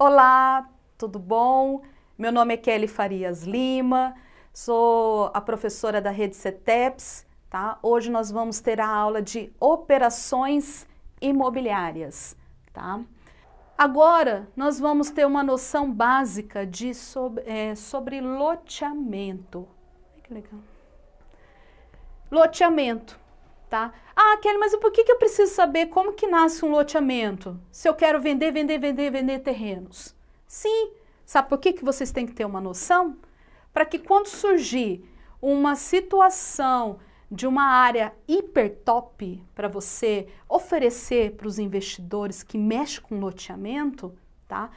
Olá, tudo bom? Meu nome é Kelly Farias Lima, sou a professora da Rede CETEPS, tá? Hoje nós vamos ter a aula de operações imobiliárias, tá? Agora nós vamos ter uma noção básica sobre loteamento. Ai, que legal. Loteamento, tá? Ah, Kelly, mas por que eu preciso saber como que nasce um loteamento? Se eu quero vender terrenos. Sim, sabe por que vocês têm que ter uma noção? Para que quando surgir uma situação de uma área hiper top para você oferecer para os investidores que mexem com loteamento, tá?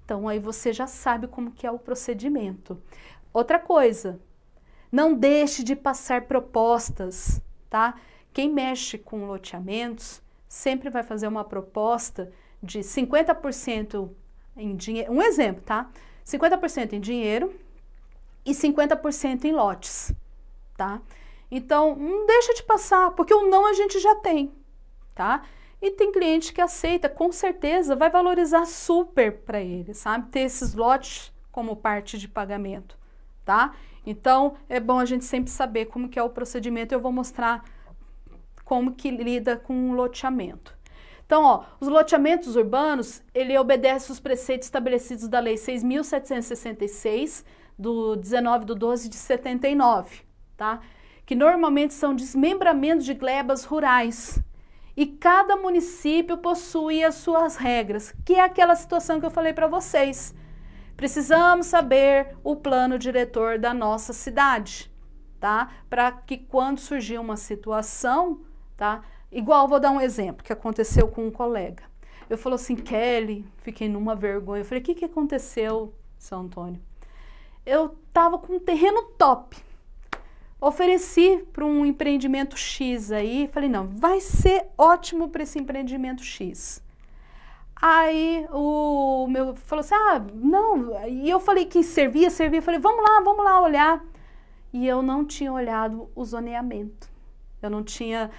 Então aí você já sabe como que é o procedimento. Outra coisa, não deixe de passar propostas, tá? Quem mexe com loteamentos sempre vai fazer uma proposta de 50% em dinheiro, um exemplo, tá? 50% em dinheiro e 50% em lotes, tá? Então, não deixa de passar, porque o não a gente já tem, tá? E tem cliente que aceita, com certeza vai valorizar super para ele, sabe? Ter esses lotes como parte de pagamento, tá? Então, é bom a gente sempre saber como que é o procedimento. Eu vou mostrar como que lida com o loteamento. Então, ó, os loteamentos urbanos, ele obedece os preceitos estabelecidos da Lei 6.766, do 19/12 de 79, tá? Que normalmente são desmembramentos de glebas rurais. E cada município possui as suas regras, que é aquela situação que eu falei para vocês. Precisamos saber o plano diretor da nossa cidade, tá? Para que quando surgir uma situação, tá? Igual, vou dar um exemplo que aconteceu com um colega. Eu falou assim, Kelly, fiquei numa vergonha. Eu falei, o que aconteceu, São Antônio? Eu tava com um terreno top. Ofereci para um empreendimento X aí, falei, não, vai ser ótimo para esse empreendimento X. Aí o meu falou assim, não, e eu falei que servia, eu falei, vamos lá olhar. E eu não tinha olhado o zoneamento, eu não tinha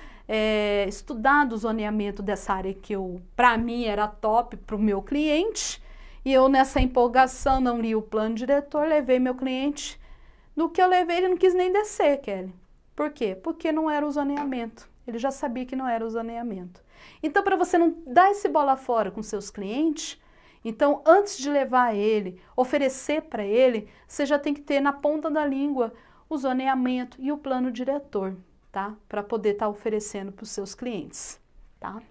estudado o zoneamento dessa área que para mim era top para o meu cliente, e eu nessa empolgação não li o plano diretor, levei meu cliente, no que eu levei ele não quis nem descer, Kelly. Por quê? Porque não era o zoneamento, ele já sabia que não era o zoneamento. Então, para você não dar esse bola fora com seus clientes, então, antes de levar ele, oferecer para ele, você já tem que ter na ponta da língua o zoneamento e o plano diretor, tá? Para poder estar oferecendo para os seus clientes, tá?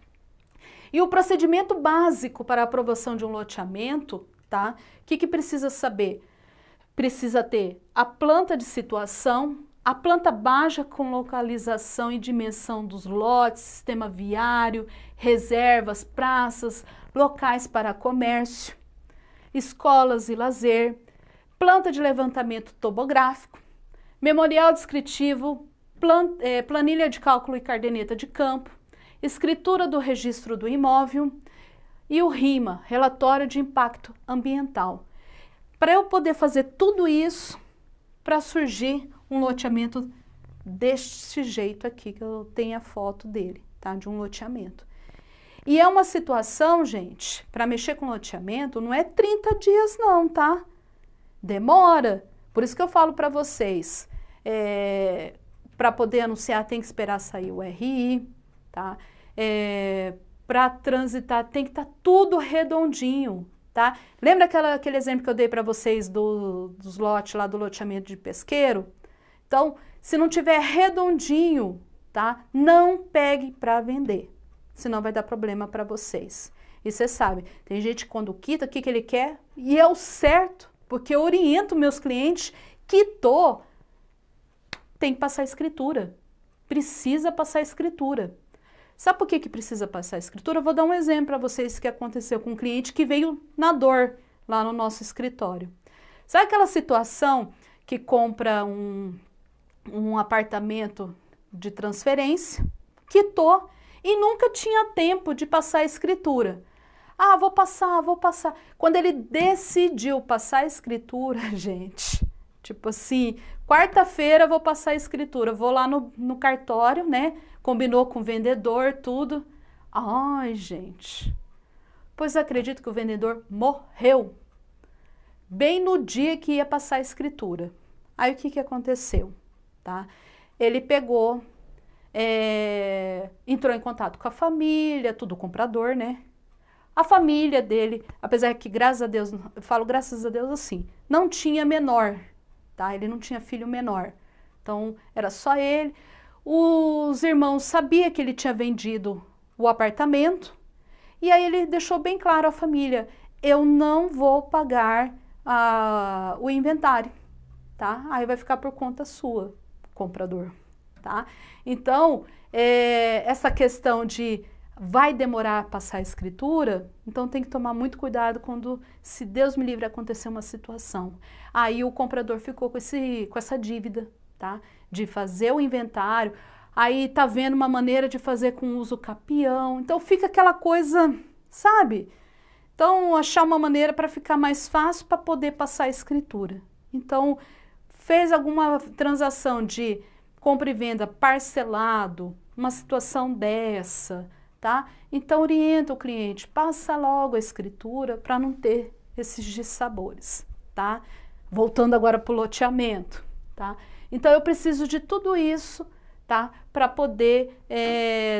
E o procedimento básico para a aprovação de um loteamento, tá? O que precisa saber? Precisa ter a planta de situação, a planta baixa com localização e dimensão dos lotes, sistema viário, reservas, praças, locais para comércio, escolas e lazer, planta de levantamento topográfico, memorial descritivo, planilha de cálculo e caderneta de campo, escritura do registro do imóvel e o RIMA, relatório de impacto ambiental. Para eu poder fazer tudo isso, para surgir um loteamento deste jeito aqui, que eu tenho a foto dele, tá? De um loteamento. E é uma situação, gente, para mexer com loteamento, não é 30 dias não, tá? Demora. Por isso que eu falo para vocês, para poder anunciar tem que esperar sair o RI, tá? Para transitar tem que estar tudo redondinho, tá? Lembra aquele exemplo que eu dei para vocês dos lotes lá do loteamento de pesqueiro? Então, se não tiver redondinho, tá? Não pegue para vender, senão vai dar problema para vocês. E você sabe, tem gente que quando quita, o que ele quer? E é o certo, porque eu oriento meus clientes, quitou, tem que passar escritura. Precisa passar escritura. Sabe por que precisa passar escritura? Eu vou dar um exemplo para vocês que aconteceu com um cliente que veio na dor lá no nosso escritório. Sabe aquela situação que compra um apartamento de transferência, quitou e nunca tinha tempo de passar a escritura. Ah, vou passar. Quando ele decidiu passar a escritura, gente, tipo assim, quarta-feira vou passar a escritura, vou lá no cartório, né? Combinou com o vendedor, tudo. Ai, gente, Pois acredito que o vendedor morreu bem no dia que ia passar a escritura. Aí o que aconteceu? Tá? Ele pegou, entrou em contato com a família, tudo comprador, né? A família dele, apesar que graças a Deus, eu falo graças a Deus assim, não tinha menor, tá? Ele não tinha filho menor. Então, era só ele. Os irmãos sabiam que ele tinha vendido o apartamento, e aí ele deixou bem claro à família, eu não vou pagar o inventário, tá? Aí vai ficar por conta sua, comprador, tá? Então, essa questão de vai demorar a passar a escritura, então tem que tomar muito cuidado quando, se Deus me livre, acontecer uma situação. Aí o comprador ficou com essa dívida, tá? De fazer o inventário, aí tá vendo uma maneira de fazer com uso capião, então fica aquela coisa, sabe? Então, achar uma maneira para ficar mais fácil para poder passar a escritura. Então, fez alguma transação de compra e venda parcelado, uma situação dessa, tá? Então, orienta o cliente, passa logo a escritura para não ter esses dissabores, tá? Voltando agora para o loteamento, tá? Então, eu preciso de tudo isso, tá? Para poder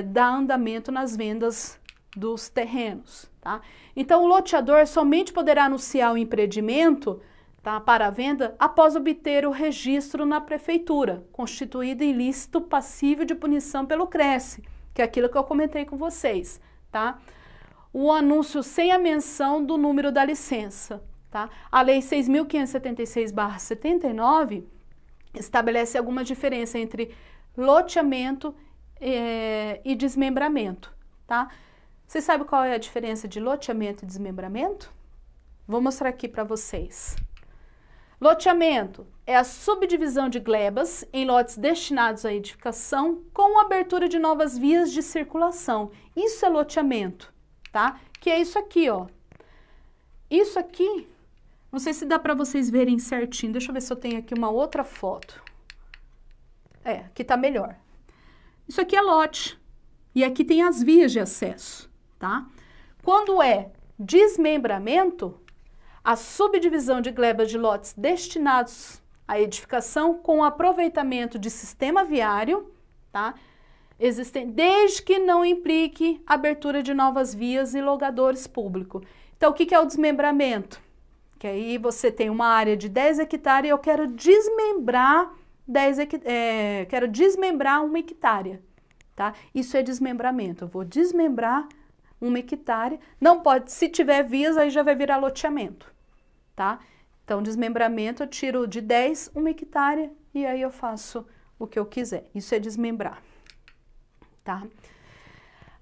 dar andamento nas vendas dos terrenos, tá? Então, o loteador somente poderá anunciar o empreendimento, tá, para a venda após obter o registro na prefeitura, constituído ilícito passível de punição pelo CRES, que é aquilo que eu comentei com vocês, tá? O anúncio sem a menção do número da licença, tá? A Lei 6.576/79 estabelece alguma diferença entre loteamento e desmembramento, tá? Vocês sabem qual é a diferença de loteamento e desmembramento? Vou mostrar aqui para vocês. Loteamento é a subdivisão de glebas em lotes destinados à edificação com abertura de novas vias de circulação. Isso é loteamento, tá? Que é isso aqui, ó. Isso aqui, não sei se dá para vocês verem certinho. Deixa eu ver se eu tenho aqui uma outra foto. Aqui tá melhor. Isso aqui é lote. E aqui tem as vias de acesso, tá? Quando é desmembramento, a subdivisão de glebas de lotes destinados à edificação com aproveitamento de sistema viário, tá? Existem, desde que não implique abertura de novas vias e logadores públicos. Então, o que é o desmembramento? Que aí você tem uma área de 10 hectares e eu quero desmembrar 1 hectare, tá? Isso é desmembramento. Eu vou desmembrar 1 hectare. Não pode, se tiver vias, aí já vai virar loteamento, tá? Então, desmembramento, eu tiro de 10, 1 hectare e aí eu faço o que eu quiser. Isso é desmembrar, tá?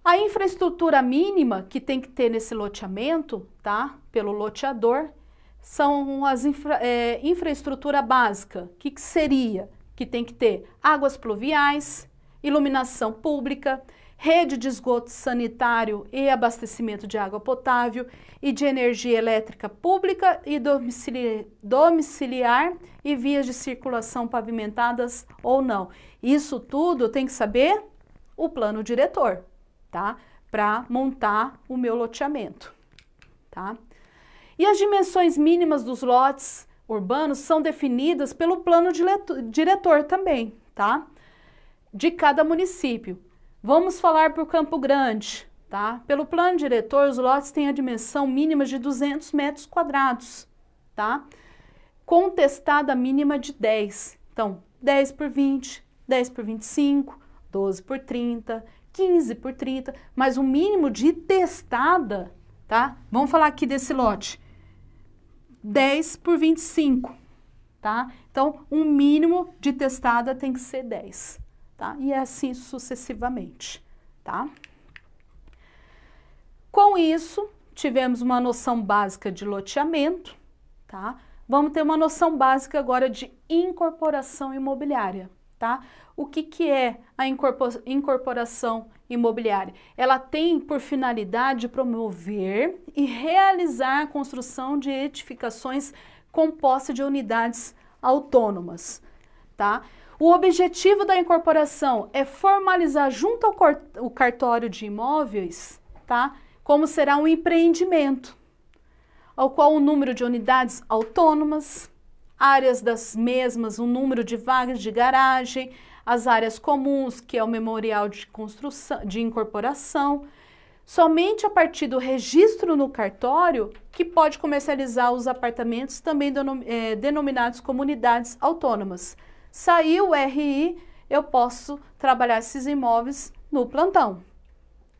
A infraestrutura mínima que tem que ter nesse loteamento, tá? Pelo loteador, são as infraestrutura básica. O que seria? Que tem que ter águas pluviais, iluminação pública, rede de esgoto sanitário e abastecimento de água potável e de energia elétrica pública e domiciliar e vias de circulação pavimentadas ou não. Isso tudo tem que saber o plano diretor, tá? Para montar o meu loteamento, tá? E as dimensões mínimas dos lotes urbanos são definidas pelo plano diretor também, tá? De cada município. Vamos falar por Campo Grande, tá? Pelo plano diretor, os lotes têm a dimensão mínima de 200 metros quadrados, tá? Com testada mínima de 10. Então, 10 por 20, 10 por 25, 12 por 30, 15 por 30, mas o mínimo de testada, tá? Vamos falar aqui desse lote. 10 por 25, tá? Então, um mínimo de testada tem que ser 10, tá? E assim sucessivamente, tá? Com isso, tivemos uma noção básica de loteamento, tá? Vamos ter uma noção básica agora de incorporação imobiliária, tá? O que é a incorporação imobiliária? Ela tem por finalidade promover e realizar a construção de edificações compostas de unidades autônomas, tá? O objetivo da incorporação é formalizar junto ao cartório de imóveis, tá? como será um empreendimento, ao qual o número de unidades autônomas, áreas das mesmas, o número de vagas de garagem, as áreas comuns, que é o memorial de construção, de incorporação, somente a partir do registro no cartório que pode comercializar os apartamentos, também denominados como unidades autônomas. Saiu o RI, eu posso trabalhar esses imóveis no plantão,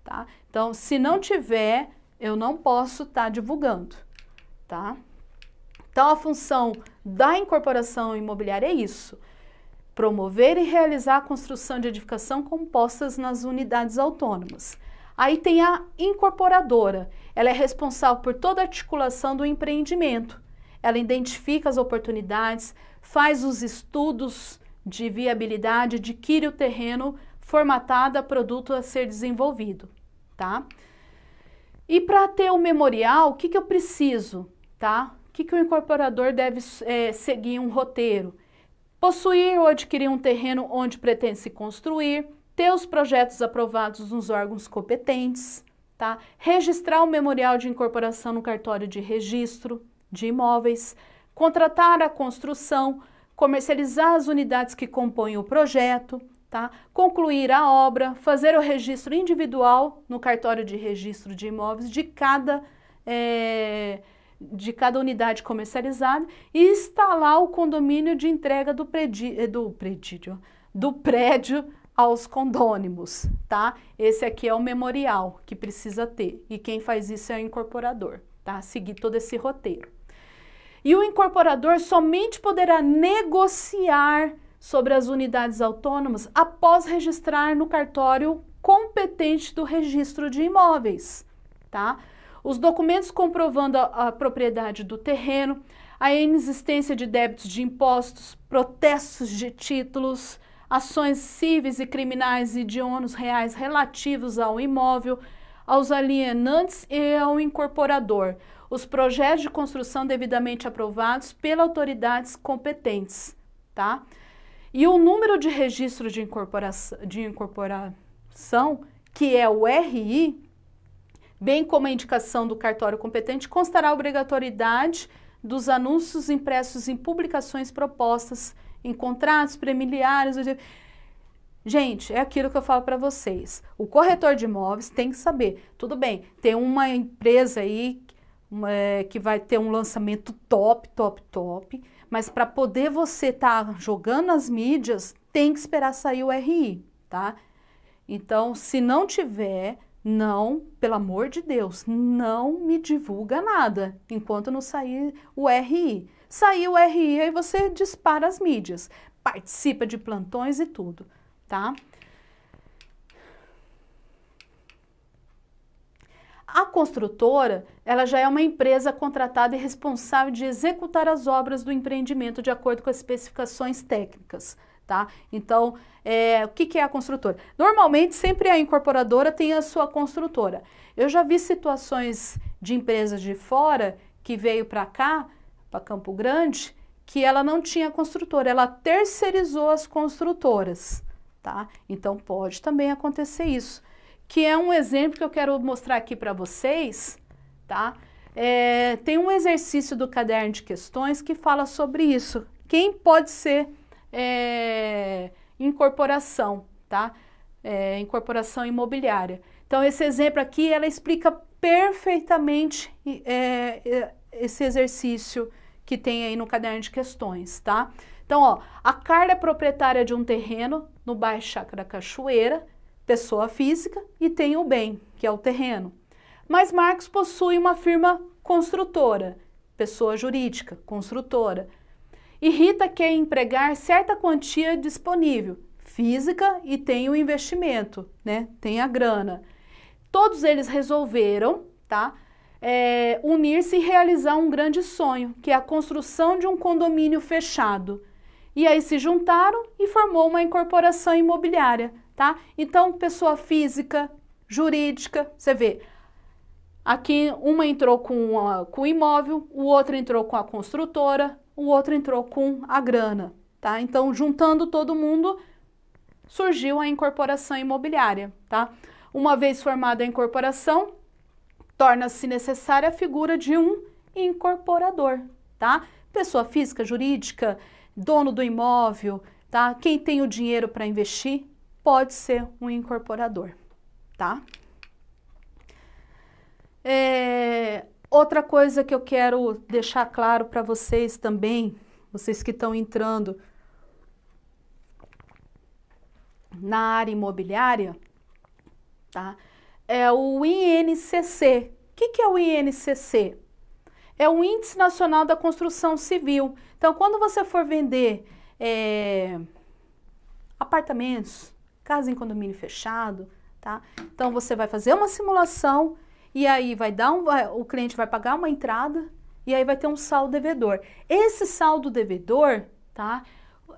tá? Então, se não tiver, eu não posso estar divulgando, tá? Então, a função da incorporação imobiliária é isso: promover e realizar a construção de edificação compostas nas unidades autônomas. Aí tem a incorporadora, ela é responsável por toda a articulação do empreendimento. Ela identifica as oportunidades, faz os estudos de viabilidade, adquire o terreno formatado a produto a ser desenvolvido, tá? E para ter o memorial, o que eu preciso, tá? O que o incorporador deve seguir um roteiro? Possuir ou adquirir um terreno onde pretende se construir, ter os projetos aprovados nos órgãos competentes, tá? Registrar o memorial de incorporação no cartório de registro de imóveis, contratar a construção, comercializar as unidades que compõem o projeto, tá? Concluir a obra, fazer o registro individual no cartório de registro de imóveis de cada unidade comercializada e instalar o condomínio de entrega do prédio aos condôminos, tá? Esse aqui é o memorial que precisa ter, e quem faz isso é o incorporador, tá? Seguir todo esse roteiro. E o incorporador somente poderá negociar sobre as unidades autônomas após registrar no cartório competente do registro de imóveis, tá? Os documentos comprovando a propriedade do terreno, a inexistência de débitos de impostos, protestos de títulos, ações cíveis e criminais e de ônus reais relativos ao imóvel, aos alienantes e ao incorporador, os projetos de construção devidamente aprovados pelas autoridades competentes, tá? E o número de registro de incorporação, que é o RI, bem como a indicação do cartório competente, constará a obrigatoriedade dos anúncios impressos em publicações propostas, em contratos premiliares. Gente, é aquilo que eu falo para vocês. O corretor de imóveis tem que saber. Tudo bem, tem uma empresa aí que vai ter um lançamento top, mas para poder você estar jogando nas mídias, tem que esperar sair o RI, tá? Então, se não tiver, não, pelo amor de Deus, não me divulga nada enquanto não sair o RI. Sair o RI, aí você dispara as mídias, participa de plantões e tudo, tá? A construtora, ela já é uma empresa contratada e responsável de executar as obras do empreendimento de acordo com as especificações técnicas, tá? Então, o que é a construtora? Normalmente, sempre a incorporadora tem a sua construtora. Eu já vi situações de empresas de fora que veio para cá, para Campo Grande, que ela não tinha construtora, ela terceirizou as construtoras, tá? Então, pode também acontecer isso, que é um exemplo que eu quero mostrar aqui para vocês, tá? Tem um exercício do caderno de questões que fala sobre isso. Quem pode ser incorporação, tá? Incorporação imobiliária. Então, esse exemplo aqui, ela explica perfeitamente esse exercício que tem aí no caderno de questões, tá? Então, ó, a Carla é proprietária de um terreno no bairro Chácara Cachoeira, pessoa física, e tem o bem, que é o terreno. Mas Marcos possui uma firma construtora, pessoa jurídica, construtora. E Rita quer empregar certa quantia disponível, física, e tem o investimento, né? Tem a grana. Todos eles resolveram, tá? Unir-se e realizar um grande sonho, que é a construção de um condomínio fechado. E aí se juntaram e formou uma incorporação imobiliária, tá? Então, pessoa física, jurídica, você vê, aqui uma entrou com o imóvel, o outro entrou com a construtora, o outro entrou com a grana, tá? Então, juntando todo mundo, surgiu a incorporação imobiliária, tá? Uma vez formada a incorporação, torna-se necessária a figura de um incorporador, tá? Pessoa física, jurídica, dono do imóvel, tá? Quem tem o dinheiro para investir pode ser um incorporador, tá? Outra coisa que eu quero deixar claro para vocês também, vocês que estão entrando na área imobiliária, tá? É o INCC. O que é o INCC? É o Índice Nacional da Construção Civil. Então, quando você for vender apartamentos, casa em condomínio fechado, tá? Então, você vai fazer uma simulação e aí o cliente vai pagar uma entrada e aí vai ter um saldo devedor. Esse saldo devedor, tá?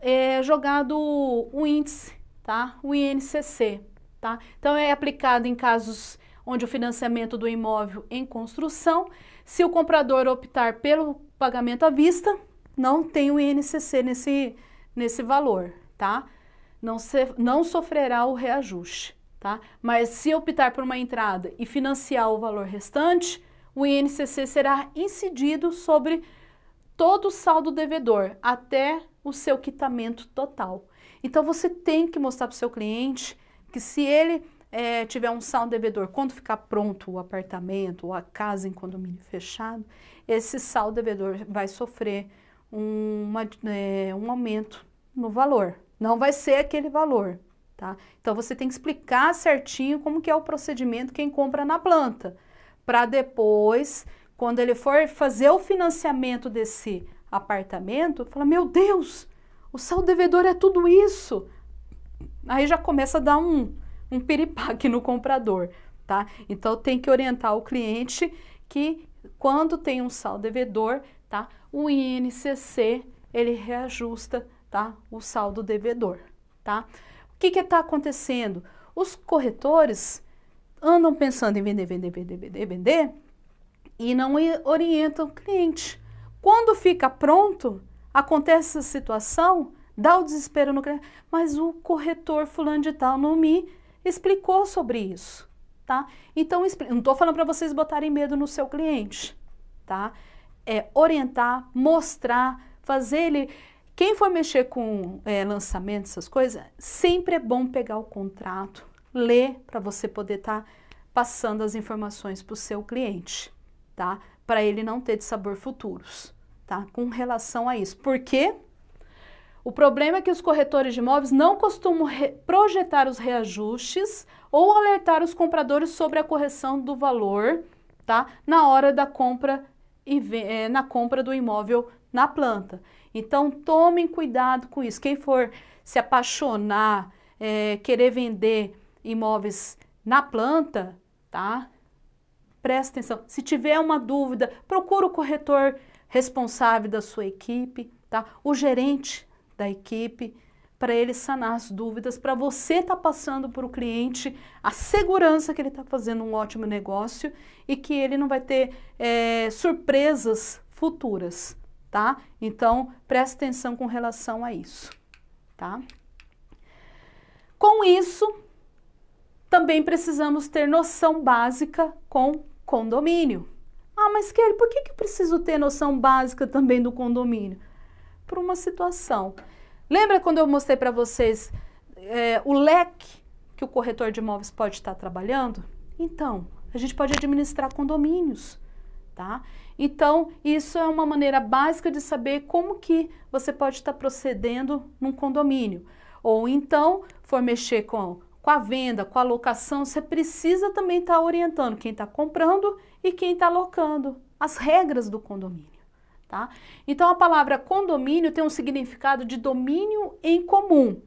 É jogado o índice, tá? O INCC, tá? Então, é aplicado em casos onde o financiamento do imóvel em construção, se o comprador optar pelo pagamento à vista, não tem o INCC nesse valor, tá? Não sofrerá o reajuste, tá? Mas se optar por uma entrada e financiar o valor restante, o INCC será incidido sobre todo o saldo devedor, até o seu quitamento total. Então, você tem que mostrar para o seu cliente que se ele tiver um saldo devedor, quando ficar pronto o apartamento ou a casa em condomínio fechado, esse saldo devedor vai sofrer um aumento no valor. Não vai ser aquele valor, tá? Então, você tem que explicar certinho como que é o procedimento quem compra na planta, para depois, quando ele for fazer o financiamento desse apartamento, falar, meu Deus, o saldo devedor é tudo isso. Aí já começa a dar um piripaque no comprador, tá? Então, tem que orientar o cliente que quando tem um saldo devedor, tá? O INCC, ele reajusta, tá? O saldo devedor, tá? O que está acontecendo? Os corretores andam pensando em vender e não orientam o cliente. Quando fica pronto, acontece essa situação, dá o desespero no cliente, mas o corretor fulano de tal não me explicou sobre isso, tá? Então, não estou falando para vocês botarem medo no seu cliente, tá? É orientar, mostrar, fazer ele... Quem for mexer com lançamento, essas coisas, sempre é bom pegar o contrato, ler, para você poder estar passando as informações para o seu cliente, tá? Para ele não ter dissabor futuros, tá? Com relação a isso. Por quê? O problema é que os corretores de imóveis não costumam projetar os reajustes ou alertar os compradores sobre a correção do valor, tá? Na hora da compra na compra do imóvel na planta. Então, tomem cuidado com isso. Quem for se apaixonar, querer vender imóveis na planta, tá? Presta atenção. Se tiver uma dúvida, procura o corretor responsável da sua equipe, tá? O gerente da equipe, para ele sanar as dúvidas, para você estar passando para o cliente a segurança que ele está fazendo um ótimo negócio e que ele não vai ter surpresas futuras, tá? Então, preste atenção com relação a isso, tá? Com isso, também precisamos ter noção básica com condomínio. Ah, mas Kelly, por que eu preciso ter noção básica também do condomínio? Por uma situação. Lembra quando eu mostrei para vocês o leque que o corretor de imóveis pode estar trabalhando? Então, a gente pode administrar condomínios, tá? Então, isso é uma maneira básica de saber como que você pode estar procedendo num condomínio. Ou então, for mexer com a venda, com a locação, você precisa também estar orientando quem está comprando e quem está alocando, as regras do condomínio. Tá? Então, a palavra condomínio tem um significado de domínio em comum,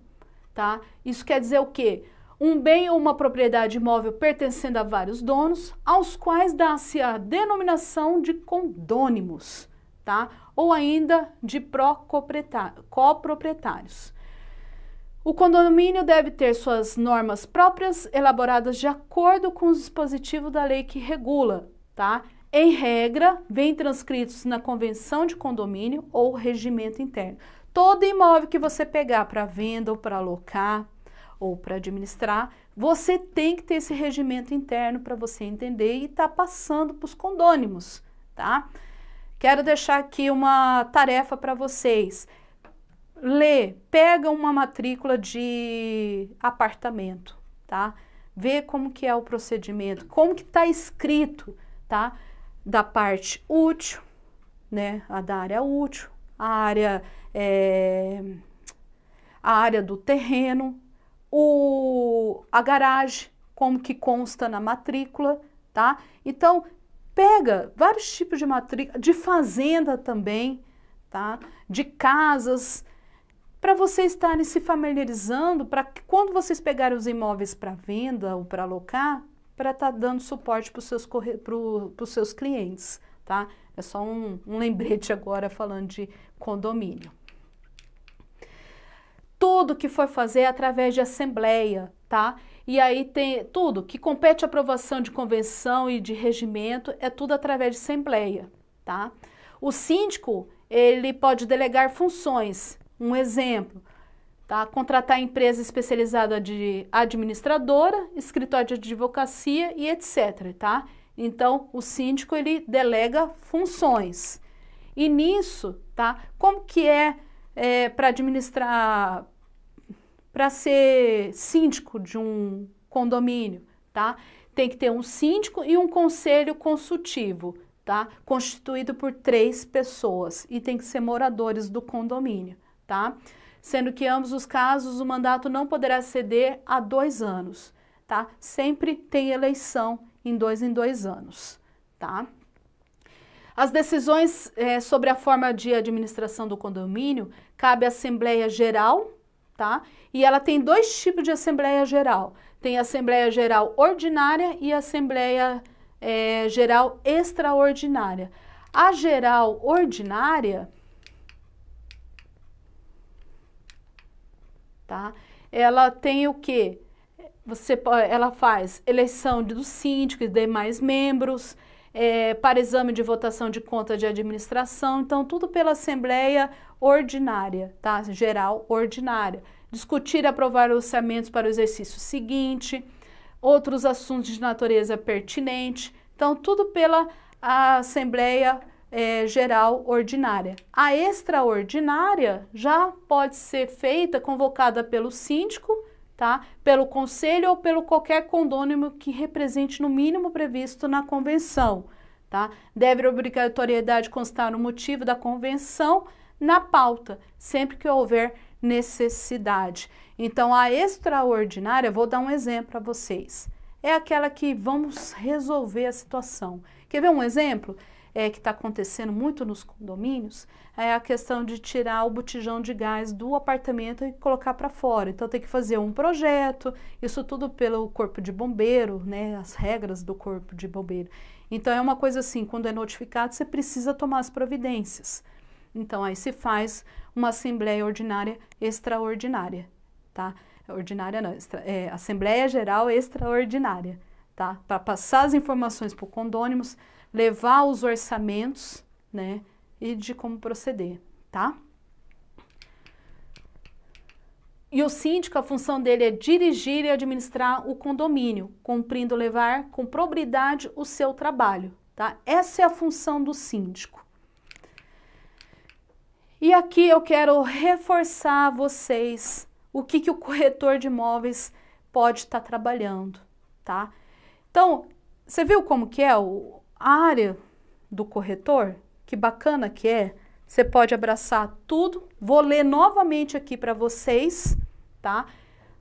tá? Isso quer dizer o quê? Um bem ou uma propriedade imóvel pertencendo a vários donos, aos quais dá-se a denominação de condônimos, tá? Ou ainda de coproprietários. O condomínio deve ter suas normas próprias, elaboradas de acordo com os dispositivos da lei que regula, tá? Em regra, vêm transcritos na convenção de condomínio ou regimento interno. Todo imóvel que você pegar para venda ou para alocar, ou para administrar, você tem que ter esse regimento interno para você entender e estar passando para os condônimos, tá? Quero deixar aqui uma tarefa para vocês. Pega uma matrícula de apartamento, tá? Vê como que é o procedimento, como que está escrito, tá? Da parte útil, né? Da área útil, a área do terreno, a garagem, como que consta na matrícula, tá? Então, pega vários tipos de matrícula, de fazenda também, tá? De casas, para vocês estarem se familiarizando, para que quando vocês pegarem os imóveis para venda ou para alocar, para estar dando suporte para os seus clientes, tá? É só um lembrete agora falando de condomínio. Tudo que for fazer é através de assembleia, tá? E aí tem tudo que compete à aprovação de convenção e de regimento, é tudo através de assembleia, tá? O síndico, ele pode delegar funções. Um exemplo, tá? Contratar empresa especializada de administradora, escritório de advocacia e etc, tá? Então, o síndico, ele delega funções. E nisso, tá? Como que para administrar, para ser síndico de um condomínio, tá? Tem que ter um síndico e um conselho consultivo, tá? Constituído por 3 pessoas e tem que ser moradores do condomínio, tá? Sendo que em ambos os casos o mandato não poderá exceder a 2 anos, tá? Sempre tem eleição em 2 anos, tá? As decisões sobre a forma de administração do condomínio cabe à Assembleia Geral, tá? E ela tem 2 tipos de Assembleia Geral. Tem a Assembleia Geral Ordinária e a Assembleia Geral Extraordinária. A Geral Ordinária, tá? Ela tem o quê? Ela faz eleição do síndico e demais membros, para exame de votação de conta de administração, então tudo pela Assembleia Ordinária, tá? Geral Ordinária. Discutir e aprovar orçamentos para o exercício seguinte, outros assuntos de natureza pertinente, então tudo pela Assembleia Geral Ordinária. A extraordinária já pode ser feita, convocada pelo síndico, tá? Pelo conselho ou pelo qualquer condômino que represente no mínimo previsto na convenção, tá? Deve obrigatoriedade constar no motivo da convenção na pauta, sempre que houver necessidade. Então, a extraordinária, vou dar um exemplo para vocês, é aquela que vamos resolver a situação. Quer ver um exemplo? Que está acontecendo muito nos condomínios, é a questão de tirar o botijão de gás do apartamento e colocar para fora. Então tem que fazer um projeto, isso tudo pelo corpo de bombeiro, né, as regras do corpo de bombeiro. Então é uma coisa assim, quando é notificado, você precisa tomar as providências. Então aí se faz uma Assembleia Ordinária Extraordinária, tá? Ordinária não, Assembleia Geral Extraordinária, tá? Para passar as informações para os condôminos, levar os orçamentos, né, e de como proceder, tá? E o síndico, a função dele é dirigir e administrar o condomínio, cumprindo levar com probidade o seu trabalho, tá? Essa é a função do síndico. E aqui eu quero reforçar a vocês o que o corretor de imóveis pode estar trabalhando, tá? Então, você viu como que é a área do corretor? Que bacana que é. Você pode abraçar tudo. Vou ler novamente aqui para vocês, tá?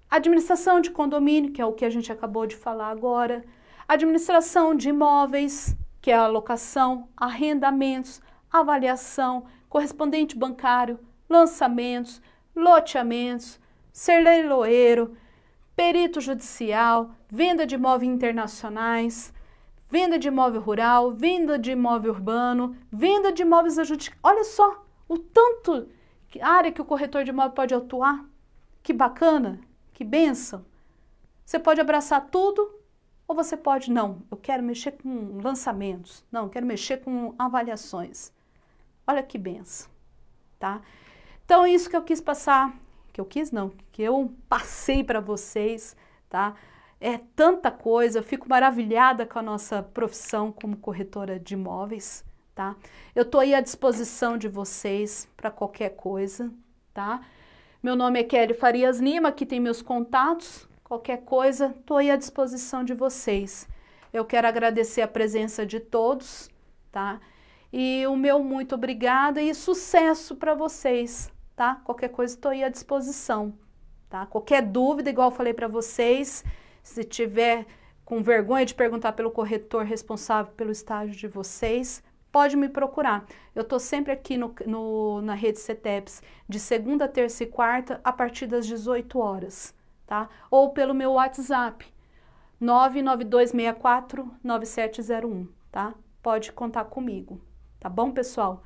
Administração de condomínio, que é o que a gente acabou de falar agora. Administração de imóveis, que é a alocação, arrendamentos, avaliação, correspondente bancário, lançamentos, loteamentos, ser leiloeiro, perito judicial, venda de imóveis internacionais, venda de imóvel rural, venda de imóvel urbano, venda de imóveis adjudicados. Olha só o tanto área que o corretor de imóvel pode atuar. Que bacana, que bênção. Você pode abraçar tudo ou você pode, não, eu quero mexer com lançamentos, não, eu quero mexer com avaliações. Olha que bênção, tá? Então, isso que eu quis passar, que eu quis não, que eu passei para vocês, tá? É tanta coisa, eu fico maravilhada com a nossa profissão como corretora de imóveis, tá? Eu tô aí à disposição de vocês para qualquer coisa, tá? Meu nome é Kelly Farias Lima, aqui tem meus contatos, qualquer coisa, tô aí à disposição de vocês. Eu quero agradecer a presença de todos, tá? E o meu muito obrigada e sucesso para vocês, tá? Qualquer coisa estou aí à disposição, tá? Qualquer dúvida, igual eu falei para vocês, se tiver com vergonha de perguntar pelo corretor responsável pelo estágio de vocês, pode me procurar. Eu estou sempre aqui na rede CETEPS de segunda, terça e quarta a partir das 18 horas, tá? Ou pelo meu WhatsApp, 99264-9701, tá? Pode contar comigo. Tá bom, pessoal?